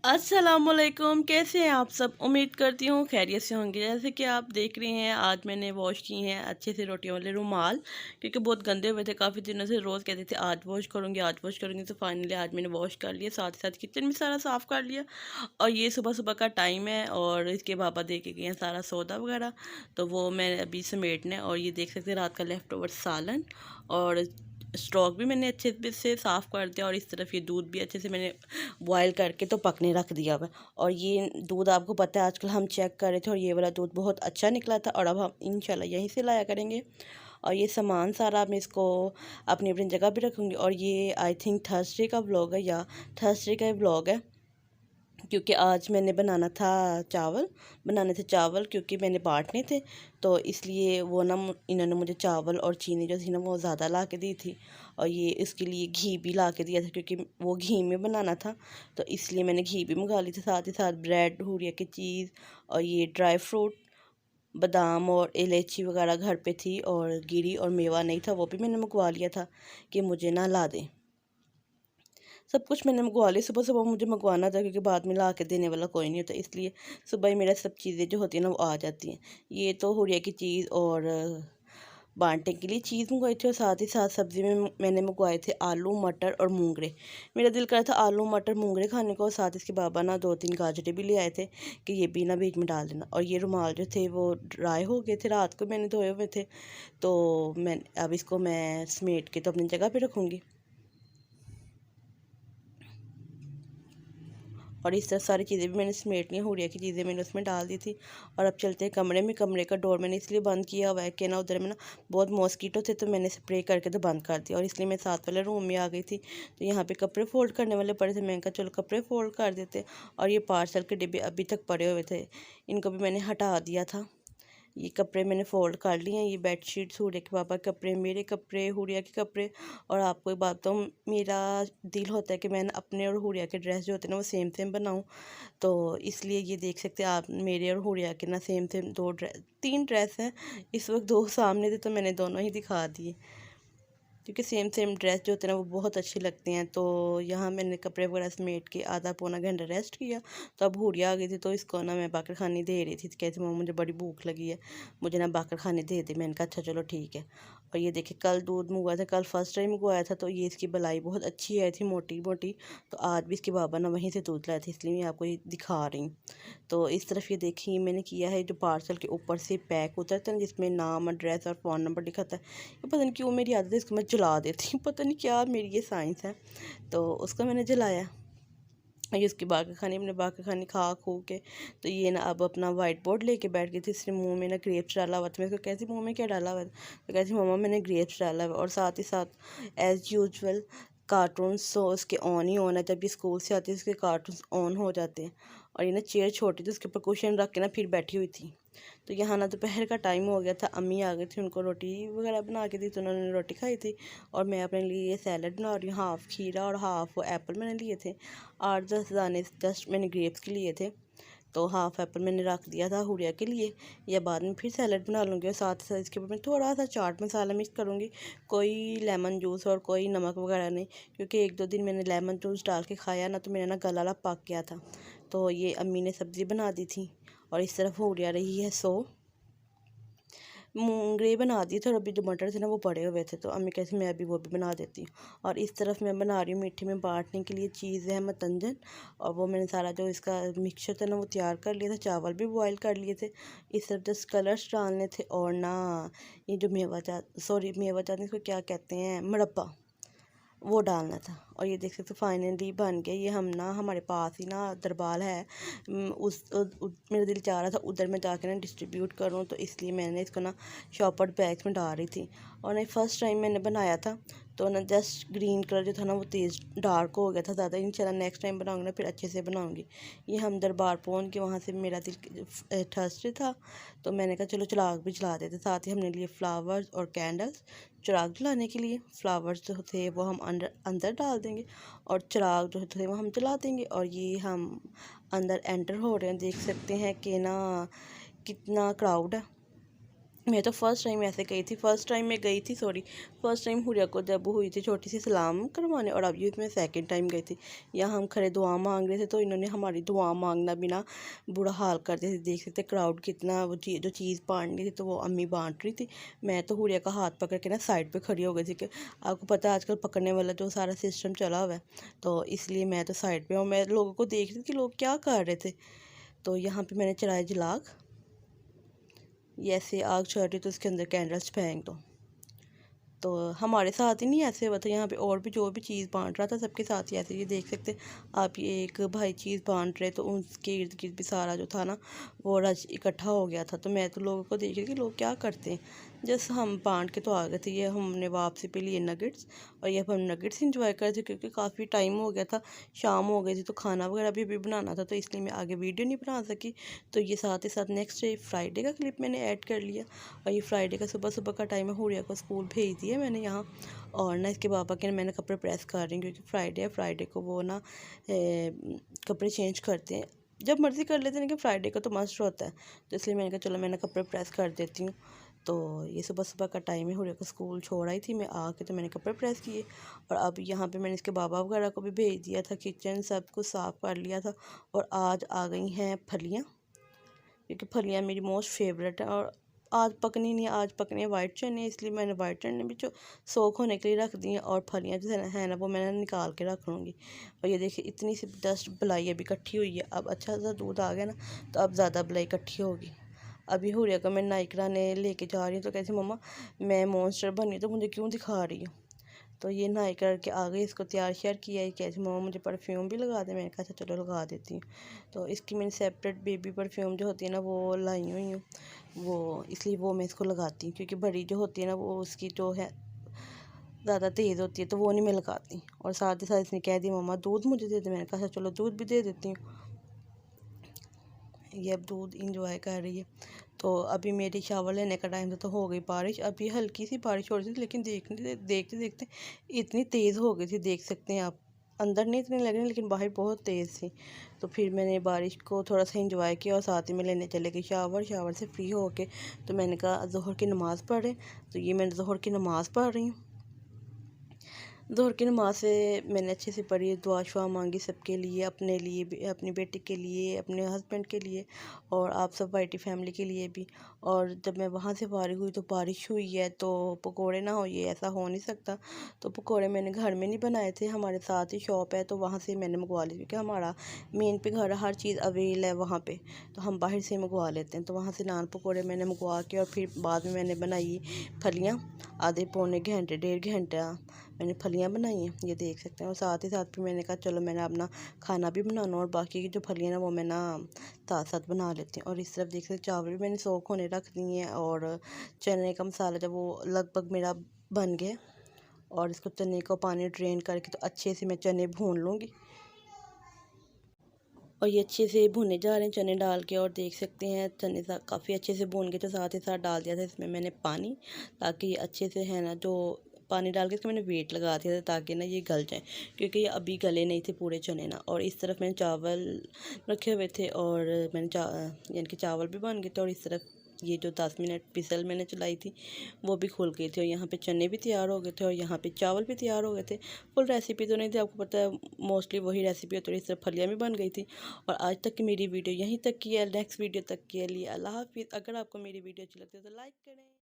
अस्सलामुअलैकुम, कैसे हैं आप सब। उम्मीद करती हूँ खैरियत से होंगे। जैसे कि आप देख रही हैं, आज मैंने वॉश की हैं अच्छे से रोटियों वाले रुमाल, क्योंकि बहुत गंदे हुए थे काफ़ी दिनों से। रोज़ कहते थे आज वॉश करूँगी आज वॉश करूँगी, तो फाइनली आज मैंने वॉश कर लिया। साथ ही साथ किचन भी सारा साफ़ कर लिया। और ये सुबह सुबह का टाइम है और इसके पापा दे के गए हैं सारा सौदा वगैरह, तो वो मैं अभी समेटने। और ये देख सकते हैं रात का लेफ़्ट ओवर सालन और स्टॉक भी मैंने अच्छे से साफ़ कर दिया। और इस तरफ ये दूध भी अच्छे से मैंने बॉयल करके तो पकने रख दिया हुआ। और ये दूध आपको पता है आजकल हम चेक कर रहे थे और ये वाला दूध बहुत अच्छा निकला था, और अब हम इंशाल्लाह यहीं से लाया करेंगे। और ये सामान सारा मैं इसको अपनी अपनी जगह पे रखूँगी। और ये आई थिंक थर्सडे का व्लॉग है, या थर्सडे का व्लॉग है, क्योंकि आज मैंने बनाने थे चावल, क्योंकि मैंने बांटने थे। तो इसलिए वो ना इन्होंने मुझे चावल और चीनी जो थी ना वो ज़्यादा ला के दी थी। और ये इसके लिए घी भी ला के दिया था, क्योंकि वो घी में बनाना था, तो इसलिए मैंने घी भी मंगा ली थी। साथ ही साथ ब्रेड, हुरिया की चीज़ और ये ड्राई फ्रूट, बादाम और इलायची वगैरह घर पे थी। और गिरी और मेवा नहीं था, वो भी मैंने मंगवा लिया था कि मुझे ना ला दें। सब कुछ मैंने मंगवा लिया। सुबह सुबह मुझे मंगवाना था, क्योंकि बाद में ला के देने वाला कोई नहीं होता, इसलिए सुबह ही मेरा सब चीज़ें जो होती हैं ना वो आ जाती हैं। ये तो हुरिया की चीज़ और बांटने के लिए चीज़ मंगवाई थी। और साथ ही साथ सब्ज़ी में मैंने मंगवाए थे आलू मटर और मूंगरे। मेरा दिल कर रहा था आलू मटर मूंगरे खाने को। और साथ इसके बाबा ना 2-3 गाजरें भी ले आए थे कि ये भी ना बीच में डाल देना। और ये रुमाल जो थे वो ड्राई हो गए थे, रात को मैंने धोए हुए थे, तो मैं अब इसको मैं समेट के तो अपनी जगह पे रखूँगी। और इस तरह सारी चीज़ें भी मैंने समेट ली, हुरिया की चीज़ें मैंने उसमें डाल दी थी। और अब चलते हैं कमरे में। कमरे का डोर मैंने इसलिए बंद किया हुआ है कि ना उधर में ना बहुत मॉस्कीटो थे, तो मैंने स्प्रे करके तो बंद कर दिया। और इसलिए मैं साथ वाले रूम में आ गई थी, तो यहाँ पे कपड़े फोल्ड करने वाले पड़े थे। मैंने कहा चलो कपड़े फोल्ड कर देते। और ये पार्सल के डिब्बे अभी तक पड़े हुए थे, इनको भी मैंने हटा दिया था। ये कपड़े मैंने फ़ोल्ड कर लिए हैं। ये बेडशीट्स हुरिया के पापा के कपड़े, मेरे कपड़े, हुरिया के कपड़े। और आपको एक बात बताऊँ, मेरा दिल होता है कि मैं अपने और हुरिया के ड्रेस जो होते हैं ना वो सेम सेम बनाऊँ। तो इसलिए ये देख सकते हैं आप, मेरे और हुरिया के ना सेम सेम 3 ड्रेस हैं। इस वक्त 2 सामने थे, तो मैंने दोनों ही दिखा दिए, क्योंकि सेम सेम ड्रेस जो होते हैं ना वो बहुत अच्छे लगते हैं। तो यहाँ मैंने कपड़े वगैरह समेट के आधा पौना घंटा रेस्ट किया। तो अब हुरिया आ गई थी, तो इसको ना मैं बाकर खाने दे रही थी। कहती मम्मा मुझे बड़ी भूख लगी है, मुझे ना बाकर खाने दे दे। मैंने कहा अच्छा चलो ठीक है। और ये देखिए कल दूध मंगवाया था, कल फर्स्ट टाइम मंगवाया था, तो ये इसकी बलाई बहुत अच्छी आई थी, मोटी मोटी। तो आज भी इसके बाबा ना वहीं से दूध लाए थे, इसलिए मैं आपको ये दिखा रही हूँ। तो इस तरफ ये देखिए मैंने किया है, जो पार्सल के ऊपर से पैक उतरता है ना, जिसमें नाम एड्रेस और फ़ोन नंबर लिखा था, ये पता नहीं क्यों मेरी आदत है इसको मैं जला देती हूँ, पता नहीं क्या मेरी ये साइंस है। तो उसको मैंने जलाया। ये उसकी बाकी खानी, अपने बाकी खानी खा खू के, तो ये ना अब अपना वाइट बोर्ड लेके बैठ गई थी। इसने मुंह में ना ग्रेप्स डाला हुआ था। मैं उसको कहती मुंह में क्या डाला हुआ है, तो कहती मम्मा मैंने ग्रेप्स डाला हुआ। और साथ ही साथ एज़ यूजुअल कार्टून्स तो उसके ऑन ही ऑन है। जब भी स्कूल से आती है उसके कार्टून्स ऑन हो जाते हैं। और ये ना चेयर छोटी थी, उसके ऊपर कुशन रख के ना फिर बैठी हुई थी। तो यहाँ ना दोपहर का टाइम हो गया था, अम्मी आ गई थी, उनको रोटी वगैरह बना के दी, तो उन्होंने रोटी खाई थी। और मैं अपने लिए सैलड बना रही हूँ, हाफ़ खीरा और हाफ़ एप्पल मैंने लिए थे। 8-10 दाने जस्ट मैंने ग्रेप्स के लिए थे, तो हाफ़ एप्पल मैंने रख दिया था हुरिया के लिए, या बाद में फिर सैलड बना लूँगी। और साथ साथ इसके ऊपर मैं थोड़ा सा चाट मसाला मिक्स करूँगी, कोई लेमन जूस और कोई नमक वगैरह नहीं, क्योंकि 1-2 दिन मैंने लेमन जूस डाल के खाया ना, तो मेरा ना गला पक गया था। तो ये अम्मी ने सब्ज़ी बना दी थी। और इस तरफ हुरिया रही है सो, मूंगरे बना दिए थे, और अभी जो मटर थे ना वो पड़े हुए थे, तो अम्मी कहती मैं अभी वो भी बना देती हूँ। और इस तरफ मैं बना रही हूँ मीठे में बांटने के लिए चीज़ है मतंजन। और वो मैंने सारा जो इसका मिक्सचर था ना वो तैयार कर लिया था, चावल भी बॉयल कर लिए थे। इस तरफ जस्ट कलर्स डालने थे, और ना ये जो मेवा जात इसको क्या कहते हैं, मुरब्बा, वो डालना था। और ये देख सकते फाइनली बन गया। ये हम ना हमारे पास ही ना दरबार है, मेरा दिल चाह रहा था उधर में जाके ना डिस्ट्रीब्यूट करूँ, तो इसलिए मैंने इसको ना शॉपर्ड बैग्स में डाल रही थी। और नहीं फर्स्ट टाइम मैंने बनाया था, तो ना जस्ट ग्रीन कलर जो था ना वो तेज़ डार्क हो गया था ज़्यादा। इंशाल्लाह नेक्स्ट टाइम बनाऊंगी ना फिर अच्छे से बनाऊंगी। ये हम दरबार पहुँच के, वहाँ से मेरा दिल थर्सडे था, तो मैंने कहा चलो चिराग भी जला देते। साथ ही हमने लिए फ्लावर्स और कैंडल्स। चिराग जलाने के लिए फ्लावर्स जो थे वो हम अंदर अंदर डाल देंगे, और चिराग जो थे वो हम जला देंगे। और ये हम अंदर एंटर हो रहे हैं, देख सकते हैं कि ना कितना क्राउड है। मैं तो फर्स्ट टाइम ऐसे गई थी, फर्स्ट टाइम हुरिया को जब हुई थी छोटी सी सलाम करवाने, और अब ये मैं सेकंड टाइम गई थी। यहाँ हम खड़े दुआ मांग रहे थे तो इन्होंने हमारी दुआ मांगना बिना बुरा हाल कर दिया। देख सकते क्राउड कितना, वो जो चीज़ बांटनी थी तो वो अम्मी बांट रही थी, मैं तो हुरिया का हाथ पकड़ के ना साइड पर खड़ी हो गई थी कि आपको पता है आजकल पकड़ने वाला जो सारा सिस्टम चला हुआ है, तो इसलिए मैं तो साइड पर हूँ। मैं लोगों को देख रही थी कि लोग क्या कर रहे थे। तो यहाँ पर मैंने चलाए जलाग, ये ऐसे आग चल रही तो उसके अंदर कैंडल्स फेंक दो। तो हमारे साथ ही नहीं ऐसे हुआ था, यहाँ पे और भी जो भी चीज़ बांट रहा था सबके साथ ही ऐसे, ये देख सकते आप, ये एक भाई चीज़ बांट रहे तो उसके इर्द गिर्द भी सारा जो था ना वो रश इकट्ठा हो गया था। तो मैं तो लोगों को देख रही थी कि लोग क्या करते हैं। जस्ट हम बांट के तो आ गए थे, ये हमने वापसी पे लिए नगेट्स, और ये अब हम नगेट्स इंजॉय कर रहे थे क्योंकि काफ़ी टाइम हो गया था, शाम हो गई थी तो खाना वगैरह भी बनाना था, तो इसलिए मैं आगे वीडियो नहीं बना सकी। तो ये साथ ही साथ नेक्स्ट डे फ्राइडे का क्लिप मैंने ऐड कर लिया, और ये फ्राइडे का सुबह सुबह का टाइम है, हुरिया को स्कूल भेज दिया मैंने यहाँ। और ना इसके पापा के मैंने कपड़े प्रेस कर रही हूँ क्योंकि फ्राइडे है, फ्राइडे को वो ना कपड़े चेंज करते हैं, जब मर्ज़ी कर लेते हैं लेकिन फ्राइडे को तो मस्ट होता है, तो इसलिए मैंने कहा चलो मैंने कपड़े प्रेस कर देती हूँ। तो ये सुबह सुबह का टाइम है, हुरिया को स्कूल छोड़ आई थी मैं, आके तो मैंने कपड़े प्रेस किए, और अब यहाँ पे मैंने इसके बाबा वगैरह को भी भेज दिया था, किचन सब कुछ साफ़ कर लिया था। और आज आ गई हैं फलियाँ, क्योंकि फलियाँ मेरी मोस्ट फेवरेट है, और आज पकनी नहीं, आज पकने वाइट चने, इसलिए मैंने वाइट चने भी जो सोख होने के लिए रख दी हैं, और फलियाँ जो है ना वो मैंने निकाल के रख लूँगी। और ये देखिए इतनी सी डस्ट बलाई अभी इकट्ठी हुई है, अब अच्छा सा दूध आ गया ना तो अब ज़्यादा बलाई इकट्ठी होगी। अभी हुरिया को मैं नाई कराने लेके जा रही हूँ तो कहती मम्मा मैं मॉन्स्टर बनी तो मुझे क्यों दिखा रही हो। तो ये नहाई करके आ गई, इसको तैयार श्यार किया, ये कहती मम्मा मुझे परफ्यूम भी लगा दे, मैंने कहा अच्छा चलो लगा देती हूँ। तो इसकी मैंने सेपरेट बेबी परफ्यूम जो होती है ना वो लाई हुई हूँ, वो इसलिए वो मैं इसको लगाती हूँ, क्योंकि बड़ी जो होती है ना वो उसकी जो है ज़्यादा तेज़ होती है तो वो नहीं मैं लगाती। और साथ ही साथ इसने कह दी मम्मा दूध मुझे दे दे, मैंने कहा अच्छा चलो दूध भी दे देती हूँ। ये अब दूध इंजॉय कर रही है। तो अभी मेरी शावर लेने का टाइम था तो हो गई बारिश, अभी हल्की सी बारिश हो रही थी लेकिन देखते देखते इतनी तेज़ हो गई थी, देख सकते हैं आप, अंदर नहीं इतनी लग रही लेकिन बाहर बहुत तेज़ थी। तो फिर मैंने बारिश को थोड़ा सा इंजॉय किया और साथ ही में लेने चले गई शावर से फ्री हो के। तो मैंने कहा ज़ोहर की नमाज़ पढ़ें, तो ये मैंने ज़ोहर की नमाज़ पढ़ रही हूँ। ज़ोहर की नमाज से मैंने अच्छे से पढ़ी, दुआ शुआ मांगी सबके लिए, अपने लिए भी, अपनी बेटी के लिए, अपने हस्बैंड के लिए, और आप सब वाइटी फैमिली के लिए भी। और जब मैं वहाँ से फारिग हुई तो बारिश हुई है, तो पकोड़े ना हो ये ऐसा हो नहीं सकता, तो पकोड़े मैंने घर में नहीं बनाए थे, हमारे साथ ही शॉप है तो वहाँ से मैंने मंगवा ली, क्योंकि हमारा मेन पे घर हर चीज़ अवेल है वहाँ पे, तो हम बाहर से मंगवा लेते हैं। तो वहाँ से नान पकोड़े मैंने मंगवा के, और फिर बाद में मैंने बनाई फलियाँ, आधे पौने घंटे 1.5 घंटा मैंने फलियाँ बनाई हैं, ये देख सकते हैं। और साथ ही साथ फिर मैंने कहा चलो मैंने अपना खाना भी बनाना, और बाकी की जो फलियाँ ना वो मैं ना साथ साथ बना लेती हूँ। और इस तरफ देख सकते चावल भी मैंने सोख होने रख दिए हैं, और चने का मसाला जब वो लगभग मेरा बन गया, और इसको चने को पानी ड्रेन करके तो अच्छे से मैं चने भून लूँगी। और ये अच्छे से भुने जा रहे हैं चने डाल के, और देख सकते हैं चने काफ़ी अच्छे से भून के, तो साथ ही साथ डाल दिया था इसमें मैंने पानी, ताकि ये अच्छे से है ना, जो पानी डाल के इसका मैंने वेट लगा दिया था ताकि ना ये गल जाए, क्योंकि ये अभी गले नहीं थे पूरे चने ना। और इस तरफ मैंने चावल रखे हुए थे, और मैंने यानी कि चावल भी बन गए थे, और इस तरफ ये जो 10 मिनट पिसल मैंने चलाई थी वो भी खुल गई थी, और यहाँ पे चने भी तैयार हो गए थे, और यहाँ पे चावल भी तैयार हो गए थे। फुल रेसिपी तो नहीं थी, आपको पता है मोस्टली वही रेसिपी होती है। इस तरह फलियाँ भी बन गई थी। और आज तक की मेरी वीडियो यहीं तक की है, नेक्स्ट वीडियो तक के लिए अल्लाह हाफिज़। अगर आपको मेरी वीडियो अच्छी लगती है तो लाइक करें।